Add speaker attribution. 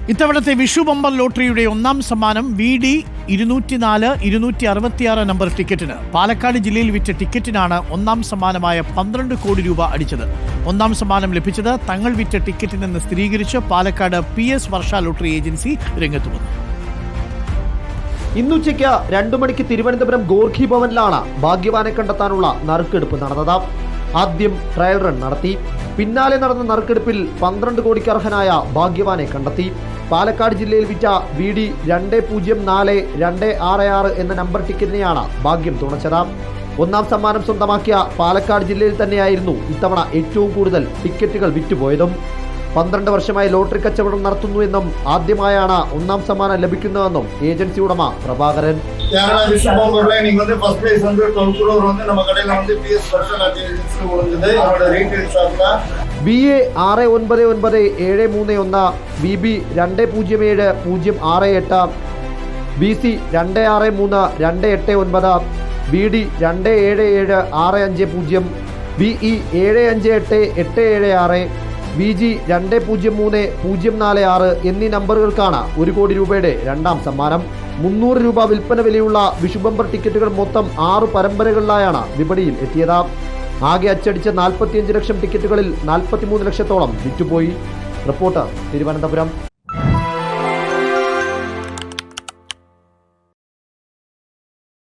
Speaker 1: ഇത്തവണത്തെ വിഷു ബമ്പർ ലോട്ടറിയുടെ ഒന്നാം സമ്മാനം VD 204 266 നമ്പർ ടിക്കറ്റിന്. പാലക്കാട് ജില്ലയിൽ വിറ്റ ടിക്കറ്റിനാണ് ഒന്നാം സമ്മാനമായ 12 കോടി രൂപ അടിച്ചത്. ഒന്നാം സമ്മാനം ലഭിച്ചത് തങ്ങൾ വിറ്റ ടിക്കറ്റിനെന്ന് സ്ഥിരീകരിച്ച് പാലക്കാട് PS വർഷ ലോട്ടറി ഏജൻസി രംഗത്ത് വന്നു.
Speaker 2: ഇന്നുച്ചയ്ക്ക് 2 മണിക്ക് തിരുവനന്തപുരം ഗോർഖി ഭവനിലാണ് ഭാഗ്യവാനെ കണ്ടെത്താനുള്ള നറുക്കെടുപ്പ് നടന്നത്. ആദ്യം ട്രയൽ റൺ നടത്തി. പിന്നാലെ നടന്ന നറുക്കെടുപ്പിൽ 12 കോടിക്ക് അർഹനായ ഭാഗ്യവാനെ കണ്ടെത്തി. പാലക്കാട് ജില്ലയിൽ വിറ്റ VD 204 266 എന്ന നമ്പർ ടിക്കറ്റിനെയാണ് ഭാഗ്യം തുണച്ചത്. ഒന്നാം സമ്മാനം സ്വന്തമാക്കിയ പാലക്കാട് ജില്ലയിൽ തന്നെയായിരുന്നു ഇത്തവണ ഏറ്റവും കൂടുതൽ ടിക്കറ്റുകൾ വിറ്റുപോയതും. 12 വർഷമായി ലോട്ടറി കച്ചവടം നടത്തുന്നുവെന്നും ആദ്യമായാണ് ഒന്നാം സമ്മാനം ലഭിക്കുന്നതെന്നും ഏജൻസി ഉടമ Prabhakaran. BA 699731, BB 207068, BC 263 289, BD 277 650, BE 758 VG 203 046 എന്നീ നമ്പറുകൾക്കാണ് 1 കോടി രൂപയുടെ രണ്ടാം സമ്മാനം. 300 രൂപ വിൽപ്പന വിലയുള്ള വിഷു ബമ്പർ ടിക്കറ്റുകൾ മൊത്തം 6 പരമ്പരകളിലായാണ് വിപണിയിൽ എത്തിയത്. ആകെ അച്ചടിച്ച 45 ലക്ഷം ടിക്കറ്റുകളിൽ 43 ലക്ഷത്തോളം വിറ്റുപോയി. റിപ്പോർട്ടർ, തിരുവനന്തപുരം.